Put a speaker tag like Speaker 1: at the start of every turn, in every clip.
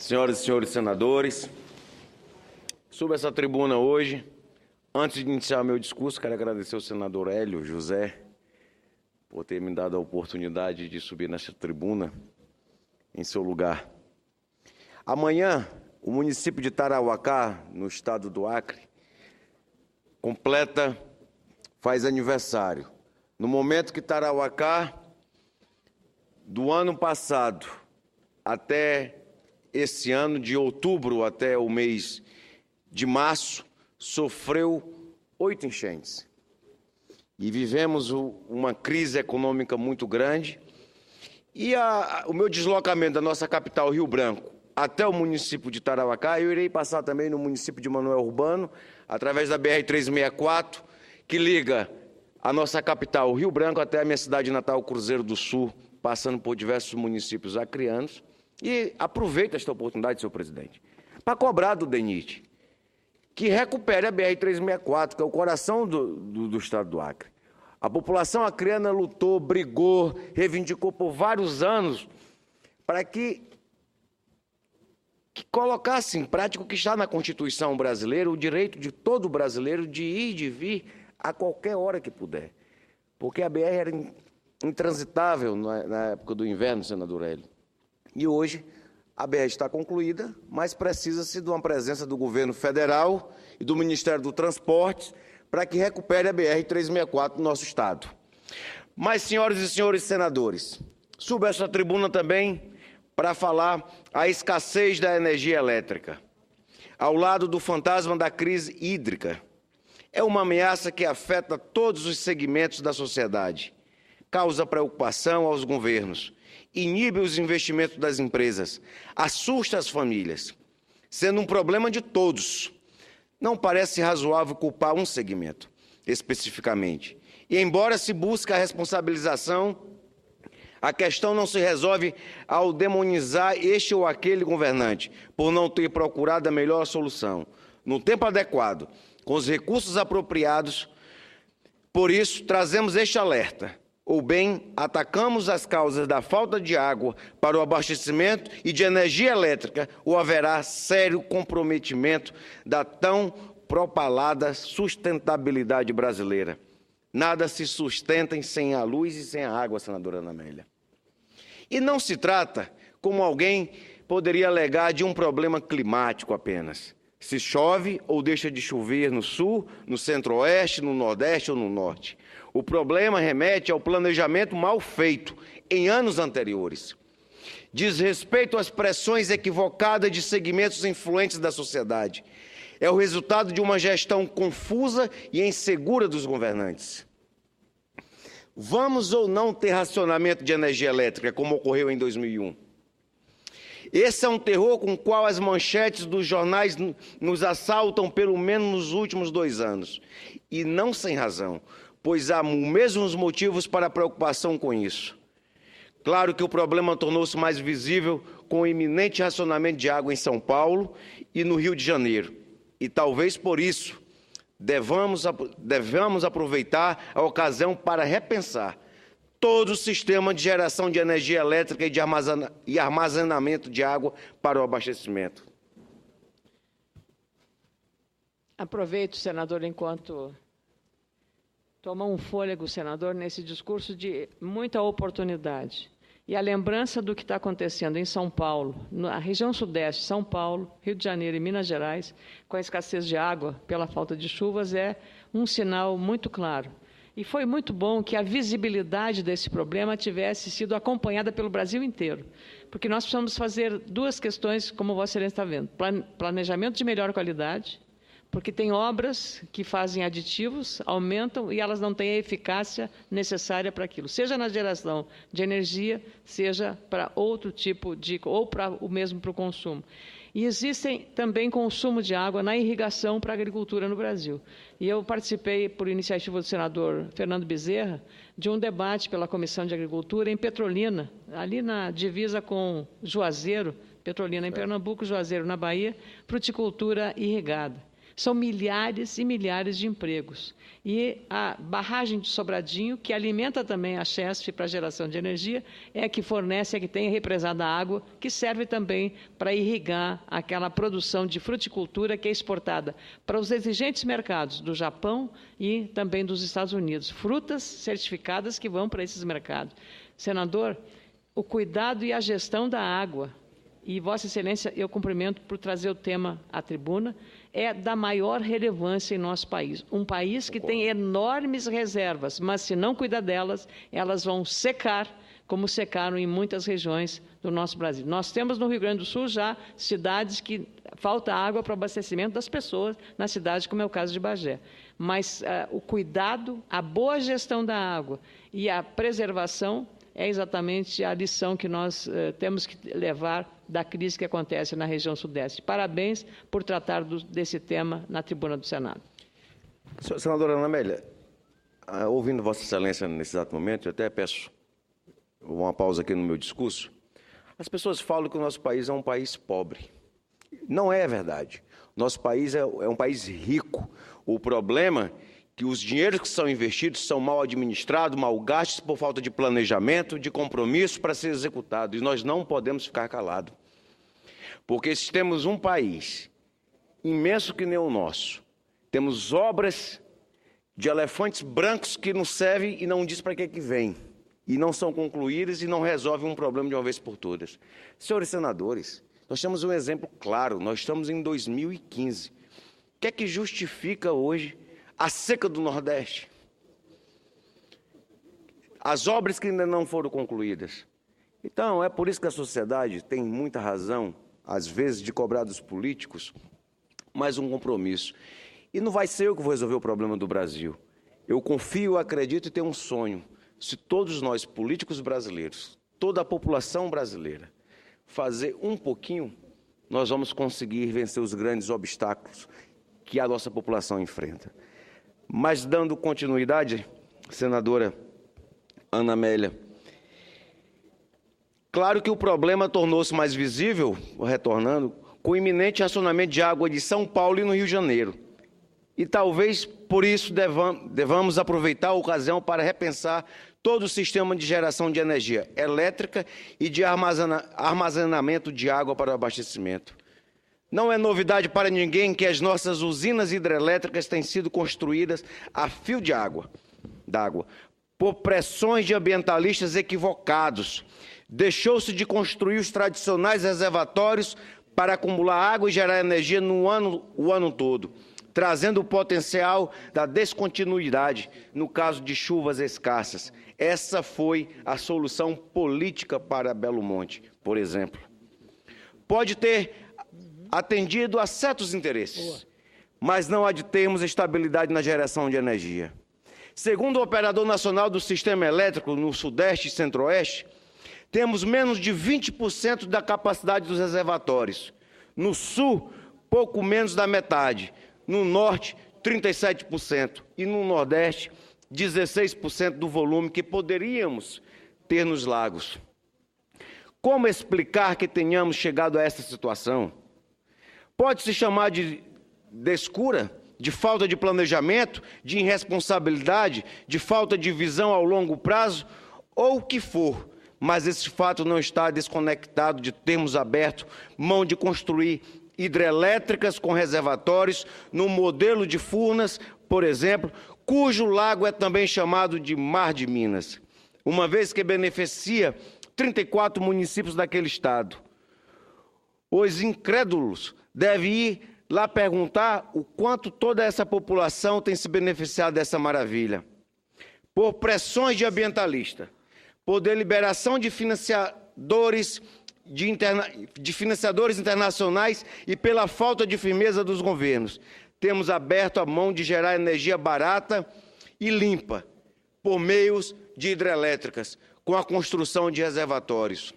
Speaker 1: Senhoras e senhores senadores, subo essa tribuna hoje. Antes de iniciar meu discurso, quero agradecer ao senador Hélio José por ter me dado a oportunidade de subir nessa tribuna em seu lugar. Amanhã, o município de Tarauacá, no estado do Acre, faz aniversário. No momento que Tarauacá, do ano passado até esse ano, de outubro até o mês de março, sofreu 8 enchentes. E vivemos uma crise econômica muito grande. E o meu deslocamento da nossa capital, Rio Branco, até o município de Tarauacá, eu irei passar também no município de Manoel Urbano, através da BR-364, que liga a nossa capital, Rio Branco, até a minha cidade natal, Cruzeiro do Sul, passando por diversos municípios acreanos. E aproveito esta oportunidade, senhor presidente, para cobrar do DENIT que recupere a BR-364, que é o coração do estado do Acre. A população acreana lutou, brigou, reivindicou por vários anos para que colocasse em prática o que está na Constituição brasileira, o direito de todo brasileiro de ir e de vir a qualquer hora que puder. Porque a BR era intransitável na época do inverno, senador Hélio. E hoje a BR está concluída, mas precisa-se de uma presença do governo federal e do Ministério do Transporte para que recupere a BR-364 no nosso estado. Mas, senhoras e senhores senadores, subo essa tribuna também para falar a escassez da energia elétrica, ao lado do fantasma da crise hídrica. É uma ameaça que afeta todos os segmentos da sociedade, causa preocupação aos governos, inibe os investimentos das empresas, assusta as famílias, sendo um problema de todos. Não parece razoável culpar um segmento, especificamente. E, embora se busque a responsabilização, a questão não se resolve ao demonizar este ou aquele governante por não ter procurado a melhor solução, no tempo adequado, com os recursos apropriados. Por isso, trazemos este alerta. Ou bem, atacamos as causas da falta de água para o abastecimento e de energia elétrica, ou haverá sério comprometimento da tão propalada sustentabilidade brasileira. Nada se sustenta sem a luz e sem a água, senadora Ana Amélia. E não se trata, como alguém poderia alegar, de um problema climático apenas. Se chove ou deixa de chover no sul, no centro-oeste, no nordeste ou no norte. O problema remete ao planejamento mal feito em anos anteriores. Diz respeito às pressões equivocadas de segmentos influentes da sociedade. É o resultado de uma gestão confusa e insegura dos governantes. Vamos ou não ter racionamento de energia elétrica, como ocorreu em 2001? Esse é um terror com o qual as manchetes dos jornais nos assaltam pelo menos nos últimos 2 anos. E não sem razão, pois há mesmos motivos para a preocupação com isso. Claro que o problema tornou-se mais visível com o iminente racionamento de água em São Paulo e no Rio de Janeiro. E talvez por isso devamos aproveitar a ocasião para repensar todo o sistema de geração de energia elétrica e armazenamento de água para o abastecimento.
Speaker 2: Aproveito, senador, enquanto toma um fôlego, senador, nesse discurso de muita oportunidade. E a lembrança do que está acontecendo em São Paulo, na região sudeste, São Paulo, Rio de Janeiro e Minas Gerais, com a escassez de água pela falta de chuvas, é um sinal muito claro. E foi muito bom que a visibilidade desse problema tivesse sido acompanhada pelo Brasil inteiro, porque nós precisamos fazer 2 questões, como Vossa Excelência está vendo. Planejamento de melhor qualidade, porque tem obras que fazem aditivos, aumentam, e elas não têm a eficácia necessária para aquilo, seja na geração de energia, seja para outro tipo ou para o mesmo para o consumo. E existem também consumo de água na irrigação para a agricultura no Brasil. E eu participei, por iniciativa do senador Fernando Bezerra, de um debate pela Comissão de Agricultura em Petrolina, ali na divisa com Juazeiro, Petrolina em Pernambuco, Juazeiro na Bahia, fruticultura irrigada. São milhares e milhares de empregos. E a barragem de Sobradinho, que alimenta também a Chesf para geração de energia, é a que fornece, é a que tem represada água, que serve também para irrigar aquela produção de fruticultura que é exportada para os exigentes mercados do Japão e também dos Estados Unidos. Frutas certificadas que vão para esses mercados. Senador, o cuidado e a gestão da água, e Vossa Excelência, eu cumprimento por trazer o tema à tribuna, é da maior relevância em nosso país. Um país que tem enormes reservas, mas se não cuidar delas, elas vão secar, como secaram em muitas regiões do nosso Brasil. Nós temos no Rio Grande do Sul já cidades que falta água para o abastecimento das pessoas, na cidade, como é o caso de Bagé. Mas o cuidado, a boa gestão da água e a preservação é exatamente a lição que nós temos que levar da crise que acontece na região sudeste. Parabéns por tratar desse tema na tribuna do Senado.
Speaker 1: Senadora Ana Amélia, ouvindo Vossa Excelência nesse exato momento, eu até peço uma pausa aqui no meu discurso. As pessoas falam que o nosso país é um país pobre. Não é verdade. Nosso país é um país rico. O problema é que os dinheiros que são investidos são mal administrados, mal gastos por falta de planejamento, de compromisso para ser executado. E nós não podemos ficar calados. Porque se temos um país imenso que nem o nosso, temos obras de elefantes brancos que não servem e não diz para que vem, e não são concluídas e não resolvem um problema de uma vez por todas. Senhores senadores, nós temos um exemplo claro, nós estamos em 2015. O que é que justifica hoje a seca do Nordeste? As obras que ainda não foram concluídas. Então, é por isso que a sociedade tem muita razão, às vezes, de cobrar dos políticos mais um compromisso. E não vai ser eu que vou resolver o problema do Brasil. Eu confio, acredito e tenho um sonho. Se todos nós, políticos brasileiros, toda a população brasileira, fazer um pouquinho, nós vamos conseguir vencer os grandes obstáculos que a nossa população enfrenta. Mas, dando continuidade, senadora Ana Amélia, claro que o problema tornou-se mais visível, retornando, com o iminente racionamento de água de São Paulo e no Rio de Janeiro. E talvez por isso devamos aproveitar a ocasião para repensar todo o sistema de geração de energia elétrica e de armazenamento de água para o abastecimento. Não é novidade para ninguém que as nossas usinas hidrelétricas têm sido construídas a fio d'água, por pressões de ambientalistas equivocados. Deixou-se de construir os tradicionais reservatórios para acumular água e gerar energia o ano todo, trazendo o potencial da descontinuidade no caso de chuvas escassas. Essa foi a solução política para Belo Monte, por exemplo. Pode ter atendido a certos interesses, mas não há de termos estabilidade na geração de energia. Segundo o Operador Nacional do Sistema Elétrico no Sudeste e Centro-Oeste, temos menos de 20% da capacidade dos reservatórios. No Sul, pouco menos da metade. No Norte, 37%. E no Nordeste, 16% do volume que poderíamos ter nos lagos. Como explicar que tenhamos chegado a essa situação? Pode-se chamar de descura, de falta de planejamento, de irresponsabilidade, de falta de visão ao longo prazo, ou o que for. Mas esse fato não está desconectado de termos aberto mão de construir hidrelétricas com reservatórios no modelo de Furnas, por exemplo, cujo lago é também chamado de Mar de Minas, uma vez que beneficia 34 municípios daquele estado. Os incrédulos devem ir lá perguntar o quanto toda essa população tem se beneficiado dessa maravilha. Por pressões de ambientalistas, por deliberação de financiadores internacionais e pela falta de firmeza dos governos, temos aberto a mão de gerar energia barata e limpa por meios de hidrelétricas, com a construção de reservatórios.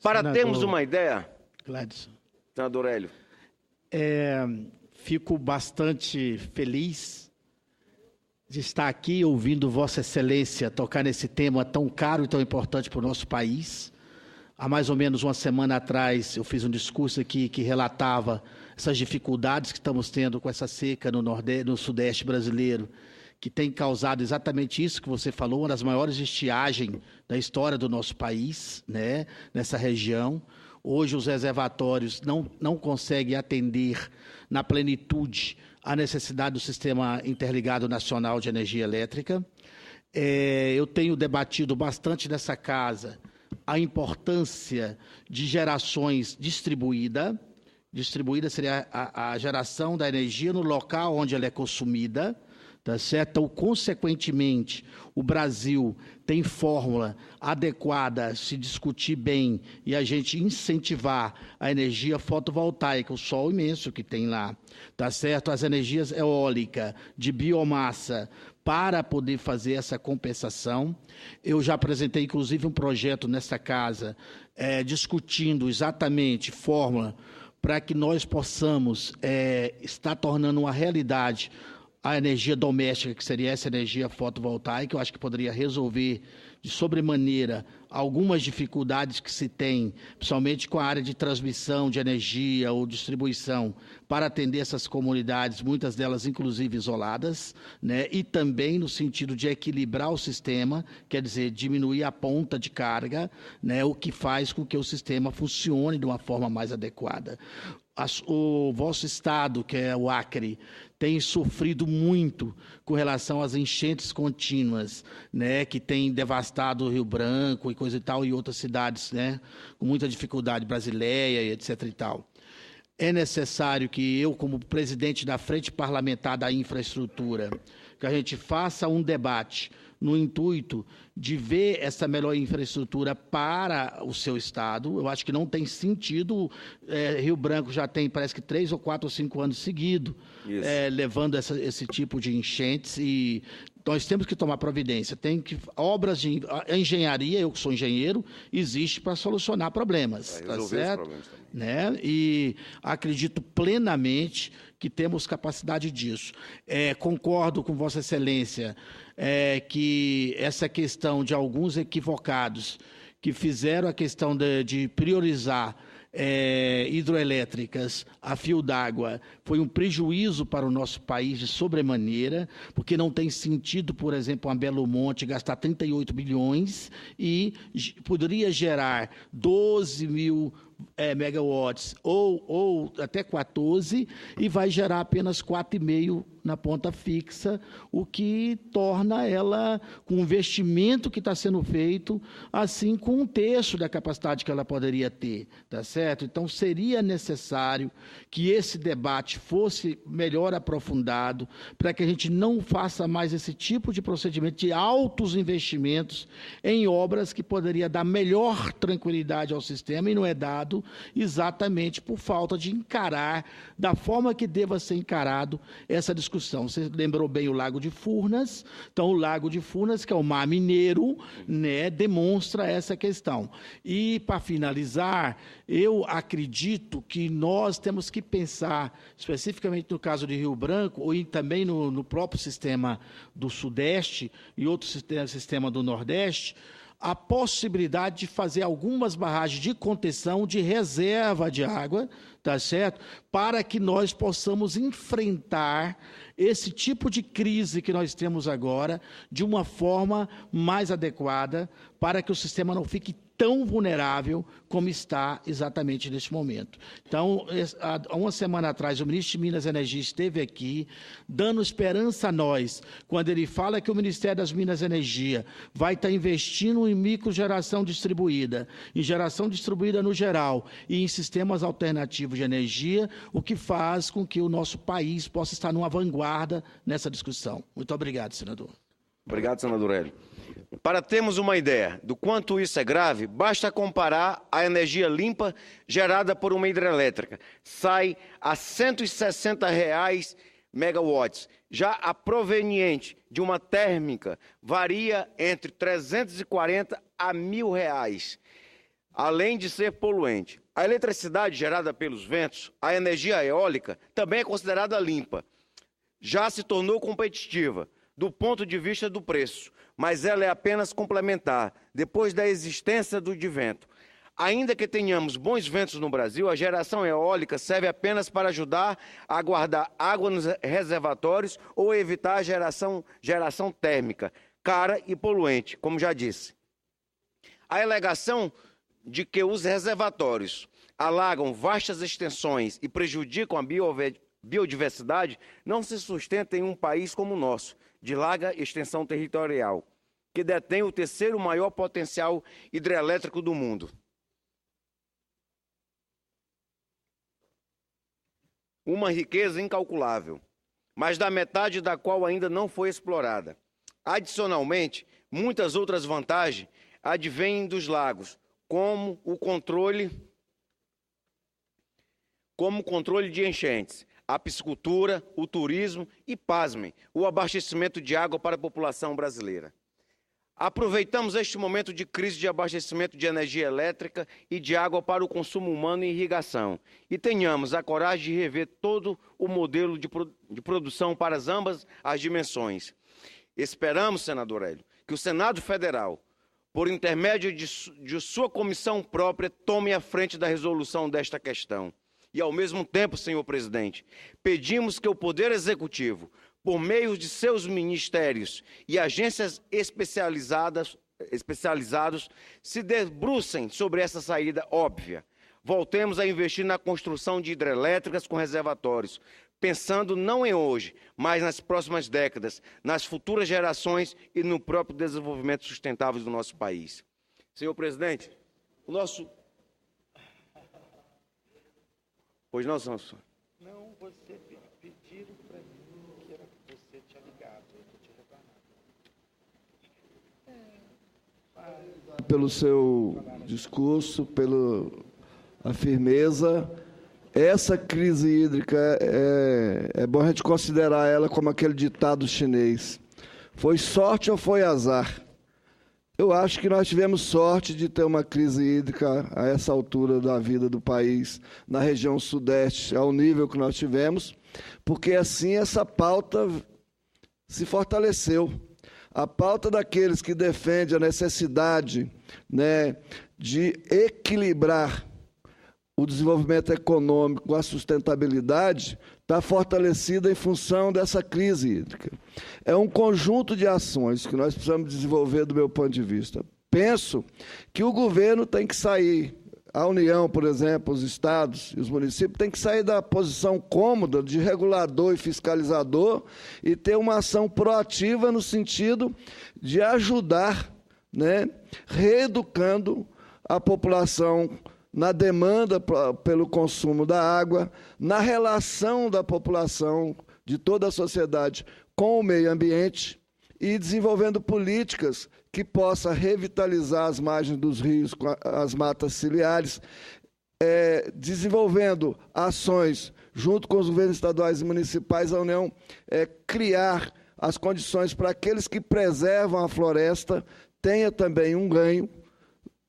Speaker 1: Para termos uma ideia,
Speaker 3: Gladson,
Speaker 1: senador Hélio,
Speaker 3: fico bastante feliz de estar aqui ouvindo Vossa Excelência tocar nesse tema tão caro e tão importante para o nosso país. Há mais ou menos uma semana atrás, eu fiz um discurso aqui que relatava essas dificuldades que estamos tendo com essa seca no Sudeste brasileiro, que tem causado exatamente isso que você falou, uma das maiores estiagens da história do nosso país, né, nessa região. Hoje os reservatórios não conseguem atender na plenitude a necessidade do Sistema Interligado Nacional de Energia Elétrica. Eu tenho debatido bastante nessa casa a importância de gerações distribuída. Distribuída seria a geração da energia no local onde ela é consumida, tá certo? Então, consequentemente, o Brasil tem fórmula adequada, se discutir bem e a gente incentivar a energia fotovoltaica, o sol imenso que tem lá, tá certo? As energias eólicas, de biomassa, para poder fazer essa compensação. Eu já apresentei, inclusive, um projeto nessa casa, discutindo exatamente fórmula para que nós possamos estar tornando uma realidade a energia doméstica, que seria essa energia fotovoltaica. Eu acho que poderia resolver de sobremaneira algumas dificuldades que se tem, principalmente com a área de transmissão de energia ou distribuição, para atender essas comunidades, muitas delas inclusive isoladas, né? E também no sentido de equilibrar o sistema, quer dizer, diminuir a ponta de carga, né? O que faz com que o sistema funcione de uma forma mais adequada. O vosso estado, que é o Acre, tem sofrido muito com relação às enchentes contínuas, né, que tem devastado o Rio Branco e coisa e tal, e outras cidades, né, com muita dificuldade, Brasileia e etc. e tal. É necessário que eu, como presidente da Frente Parlamentar da Infraestrutura, que a gente faça um debate no intuito de ver essa melhor infraestrutura para o seu estado. Eu acho que não tem sentido, Rio Branco já tem, parece que 3 ou 4 ou 5 anos seguidos, levando esse tipo de enchentes, e nós temos que tomar providência. Tem que obras de engenharia, eu que sou engenheiro, existe para solucionar problemas, tá certo? Problemas também. Né? E acredito plenamente que temos capacidade disso. Concordo com Vossa Excelência que essa questão de alguns equivocados que fizeram a questão de priorizar hidroelétricas a fio d'água foi um prejuízo para o nosso país de sobremaneira, porque não tem sentido, por exemplo, uma Belo Monte gastar 38 bilhões e poderia gerar 12 mil megawatts ou até 14, e vai gerar apenas 4,5 na ponta fixa, o que torna ela, com o investimento que está sendo feito, assim, com 1/3 da capacidade que ela poderia ter, tá certo? Então, seria necessário que esse debate fosse melhor aprofundado, para que a gente não faça mais esse tipo de procedimento de altos investimentos em obras que poderia dar melhor tranquilidade ao sistema, e não é dado exatamente por falta de encarar da forma que deva ser encarado essa discussão. Você lembrou bem o Lago de Furnas. Então, o Lago de Furnas, que é o Mar Mineiro, né, demonstra essa questão. E, para finalizar, eu acredito que nós temos que pensar, especificamente no caso de Rio Branco, e também no próprio sistema do Sudeste e outro sistema do Nordeste, a possibilidade de fazer algumas barragens de contenção, de reserva de água, tá certo? Para que nós possamos enfrentar esse tipo de crise que nós temos agora de uma forma mais adequada, para que o sistema não fique tão vulnerável como está exatamente neste momento. Então, há uma semana atrás, o ministro de Minas e Energia esteve aqui, dando esperança a nós, quando ele fala que o Ministério das Minas e Energia vai estar investindo em microgeração distribuída, em geração distribuída no geral e em sistemas alternativos de energia, o que faz com que o nosso país possa estar numa vanguarda nessa discussão. Muito obrigado, senador.
Speaker 1: Obrigado, senador Hélio. Para termos uma ideia do quanto isso é grave, basta comparar a energia limpa gerada por uma hidrelétrica. Sai a R$ 160 megawatts. Já a proveniente de uma térmica varia entre 340 a R$ 1.000, além de ser poluente. A eletricidade gerada pelos ventos, a energia eólica, também é considerada limpa. Já se tornou competitiva do ponto de vista do preço, mas ela é apenas complementar, depois da existência do de vento. Ainda que tenhamos bons ventos no Brasil, a geração eólica serve apenas para ajudar a guardar água nos reservatórios ou evitar a geração térmica, cara e poluente, como já disse. A alegação de que os reservatórios alagam vastas extensões e prejudicam a biodiversidade não se sustenta em um país como o nosso, de larga extensão territorial, que detém o terceiro maior potencial hidrelétrico do mundo. Uma riqueza incalculável, mas da metade da qual ainda não foi explorada. Adicionalmente, muitas outras vantagens advêm dos lagos, como o controle de enchentes, a piscicultura, o turismo e, pasmem, o abastecimento de água para a população brasileira. Aproveitamos este momento de crise de abastecimento de energia elétrica e de água para o consumo humano e irrigação e tenhamos a coragem de rever todo o modelo de produção para ambas as dimensões. Esperamos, senador Hélio, que o Senado Federal, por intermédio de sua comissão própria, tome a frente da resolução desta questão. E, ao mesmo tempo, senhor presidente, pedimos que o Poder Executivo, por meio de seus ministérios e agências especializados, se debrucem sobre essa saída óbvia. Voltemos a investir na construção de hidrelétricas com reservatórios, pensando não em hoje, mas nas próximas décadas, nas futuras gerações e no próprio desenvolvimento sustentável do nosso país. Senhor presidente, o nosso... Pois não, senhor?
Speaker 4: Não, você pediram para mim que era você tinha ligado, eu estou te retornando. Pelo seu discurso, pela firmeza, essa crise hídrica, é bom a gente considerar ela como aquele ditado chinês. Foi sorte ou foi azar? Eu acho que nós tivemos sorte de ter uma crise hídrica a essa altura da vida do país, na região sudeste, ao nível que nós tivemos, porque assim essa pauta se fortaleceu. A pauta daqueles que defendem a necessidade, né, de equilibrar o desenvolvimento econômico com a sustentabilidade está fortalecida em função dessa crise hídrica. É um conjunto de ações que nós precisamos desenvolver do meu ponto de vista. Penso que o governo tem que sair, a União, por exemplo, os estados e os municípios, tem que sair da posição cômoda de regulador e fiscalizador e ter uma ação proativa no sentido de ajudar, né, reeducando a população na demanda pelo consumo da água, na relação da população, de toda a sociedade, com o meio ambiente e desenvolvendo políticas que possam revitalizar as margens dos rios, as matas ciliares, desenvolvendo ações junto com os governos estaduais e municipais, a União criar as condições para aqueles que preservam a floresta tenha também um ganho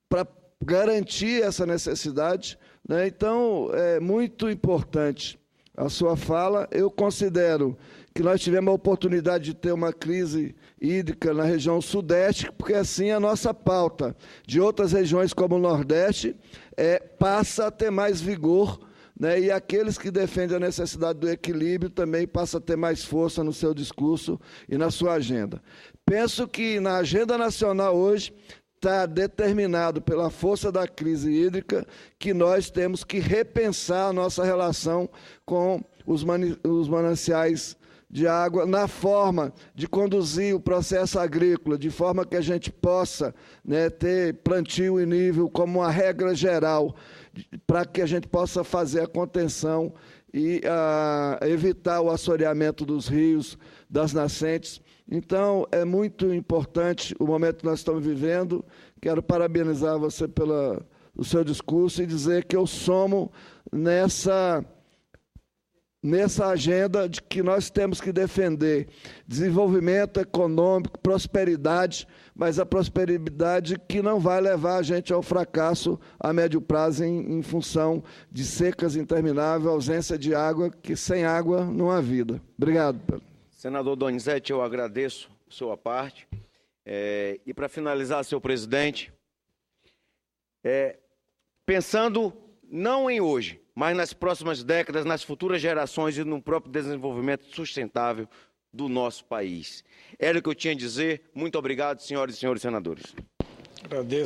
Speaker 4: para garantir essa necessidade, né? Então, é muito importante a sua fala. Eu considero que nós tivemos a oportunidade de ter uma crise hídrica na região sudeste, porque assim a nossa pauta de outras regiões como o Nordeste passa a ter mais vigor, né? E aqueles que defendem a necessidade do equilíbrio também passam a ter mais força no seu discurso e na sua agenda. Penso que na agenda nacional hoje está determinado pela força da crise hídrica que nós temos que repensar a nossa relação com os mananciais de água, na forma de conduzir o processo agrícola, de forma que a gente possa, né, ter plantio em nível como uma regra geral, para que a gente possa fazer a contenção e evitar o assoreamento dos rios, das nascentes. Então, é muito importante o momento que nós estamos vivendo. Quero parabenizar você pelo seu discurso e dizer que eu somo nessa agenda de que nós temos que defender desenvolvimento econômico, prosperidade, mas a prosperidade que não vai levar a gente ao fracasso a médio prazo em função de secas intermináveis, ausência de água, que sem água não há vida. Obrigado.
Speaker 1: Senador Donizete, eu agradeço a sua parte. E para finalizar, senhor presidente, pensando não em hoje, mas nas próximas décadas, nas futuras gerações e no próprio desenvolvimento sustentável do nosso país. Era o que eu tinha a dizer. Muito obrigado, senhoras e senhores senadores.
Speaker 5: Agradeço.